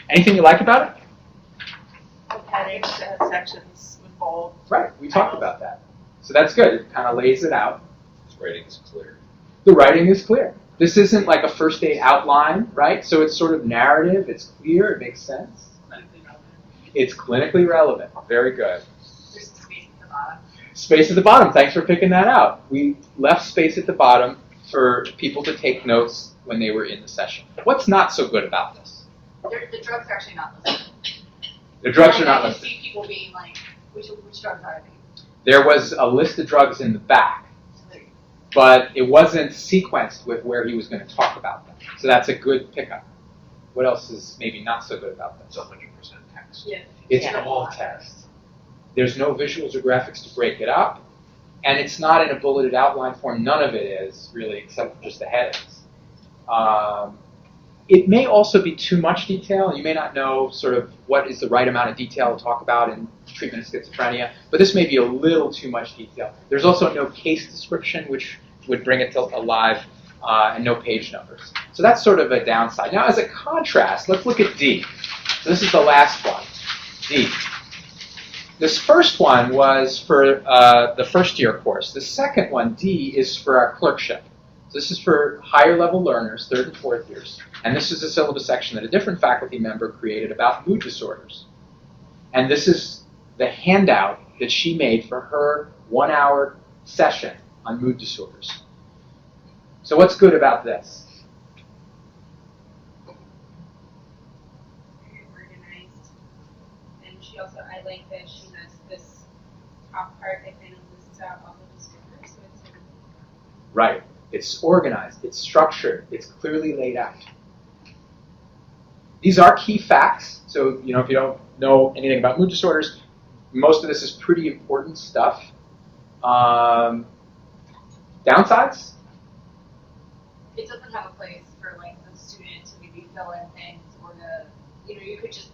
Anything you like about it? Headings, sections with bold. Right, we talked about that. So that's good. It kind of lays it out. This writing is clear. The writing is clear. This isn't like a first aid outline, right? So it's sort of narrative. It's clear. It makes sense. It's clinically relevant. Very good. There's some space at the bottom. Space at the bottom. Thanks for picking that out. We left space at the bottom for people to take notes when they were in the session. What's not so good about this? The drugs are actually not listed. The drugs are not I listed. can see people being like, which drugs are they? There was a list of drugs in the back, but it wasn't sequenced with where he was going to talk about them. So that's a good pickup. What else is maybe not so good about It's this? 100% text. Yeah. It's all text. There's no visuals or graphics to break it up, and it's not in a bulleted outline form. None of it is, really, except for just the headings. It may also be too much detail, and you may not know sort of what is the right amount of detail to talk about in treatment of schizophrenia, but this may be a little too much detail. There's also no case description, which would bring it to alive, and no page numbers. So that's sort of a downside. Now, as a contrast, let's look at D. So this is the last one, D. This first one was for the first year course. The second one, D, is for our clerkship. So this is for higher level learners, 3rd and 4th years. And this is a syllabus section that a different faculty member created about mood disorders. And this is the handout that she made for her 1-hour session on mood disorders. So what's good about this? Very organized. And she also, I like that she has this top part that kind of lists out all the disorders. So it's Right. It's organized, it's structured, it's clearly laid out. These are key facts. So, you know, if you don't know anything about mood disorders, most of this is pretty important stuff. Downsides? It doesn't have a place for like a student to maybe fill in things or to, you could just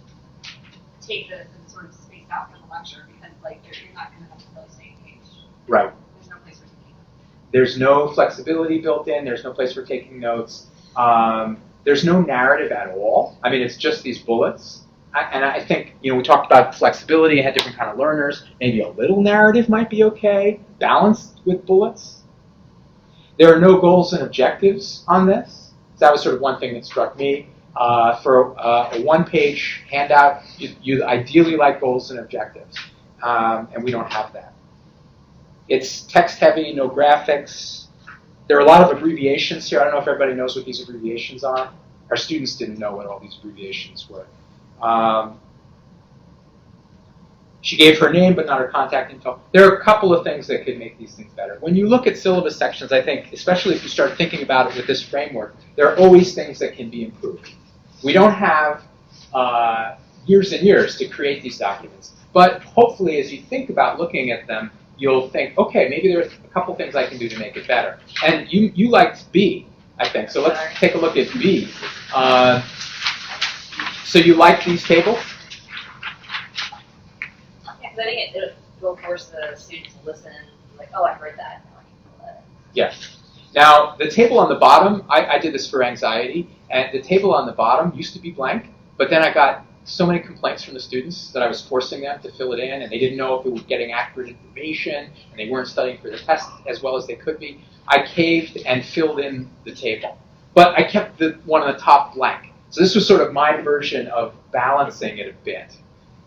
take this and sort of space out for the lecture because like you're not going to have to fill the same page. Right. There's no place for taking notes. There's no flexibility built in. There's no place for taking notes. There's no narrative at all. I mean, it's just these bullets. And I think, we talked about flexibility, had different kind of learners. Maybe a little narrative might be okay, balanced with bullets. There are no goals and objectives on this. That was sort of one thing that struck me. For a one-page handout, you ideally like goals and objectives. And we don't have that. It's text-heavy, no graphics. There are a lot of abbreviations here. I don't know if everybody knows what these abbreviations are. Our students didn't know what all these abbreviations were. She gave her name, but not her contact info. There are a couple of things that could make these things better. When you look at syllabus sections, I think, especially if you start thinking about it with this framework, there are always things that can be improved. We don't have years and years to create these documents. But hopefully, as you think about looking at them, you'll think, okay, maybe there's a couple things I can do to make it better. And you liked B, I think. So let's take a look at B. So you like these tables? Yeah, because I think it will force the student to listen, like, oh, I heard that. Now I can Yeah. Now, the table on the bottom, I did this for anxiety, and the table on the bottom used to be blank, but then I got so many complaints from the students that I was forcing them to fill it in, and they didn't know if they were getting accurate information, and they weren't studying for the test as well as they could be. I caved and filled in the table. But I kept the one on the top blank. So this was sort of my version of balancing it a bit.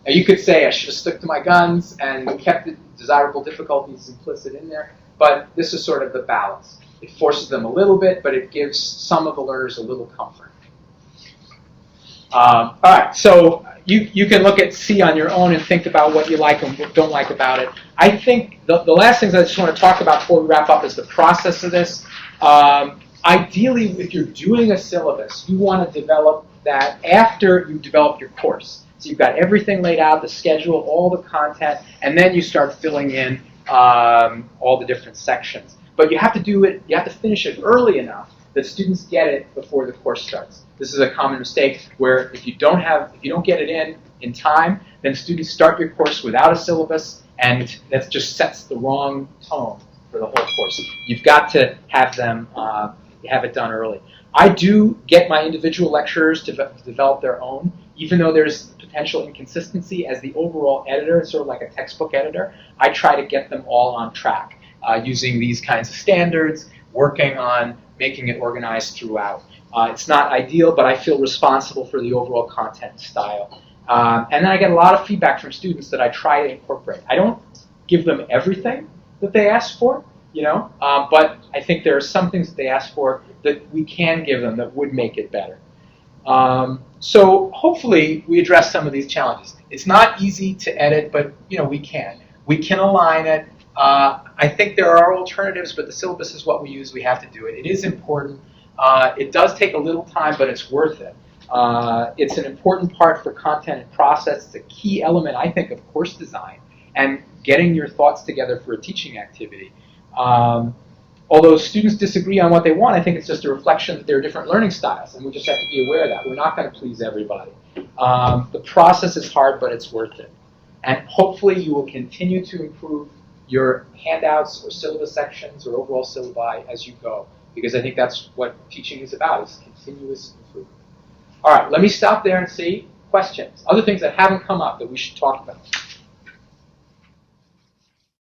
Now you could say I should have stuck to my guns and kept the desirable difficulties implicit in there, but this is sort of the balance. It forces them a little bit, but it gives some of the learners a little comfort. All right, so you can look at C on your own and think about what you like and what don't like about it. I think the last things I just want to talk about before we wrap up is the process of this. Ideally, if you're doing a syllabus, you want to develop that after you develop your course. So you've got everything laid out, the schedule, all the content, and then you start filling in all the different sections. But you have to do it, you have to finish it early enough that students get it before the course starts. This is a common mistake where if you don't get it in time, then students start your course without a syllabus, and that just sets the wrong tone for the whole course. You've got to have them have it done early. I do get my individual lecturers to develop their own, even though there's potential inconsistency. As the overall editor, sort of like a textbook editor, I try to get them all on track using these kinds of standards, working on making it organized throughout. It's not ideal, but I feel responsible for the overall content and style. And then I get a lot of feedback from students that I try to incorporate. I don't give them everything that they ask for, but I think there are some things that they ask for that we can give them that would make it better. So hopefully we address some of these challenges. It's not easy to edit, but we can. We can align it. I think there are alternatives, but the syllabus is what we use. We have to do it. It is important. It does take a little time, but it's worth it. It's an important part for content and process. It's a key element, I think, of course design and getting your thoughts together for a teaching activity. Although students disagree on what they want, I think it's just a reflection that there are different learning styles, and we just have to be aware of that. We're not going to please everybody. The process is hard, but it's worth it. And hopefully you will continue to improve your handouts or syllabus sections or overall syllabi as you go, because I think that's what teaching is about, is continuous improvement. All right, let me stop there and see questions. Other things that haven't come up that we should talk about.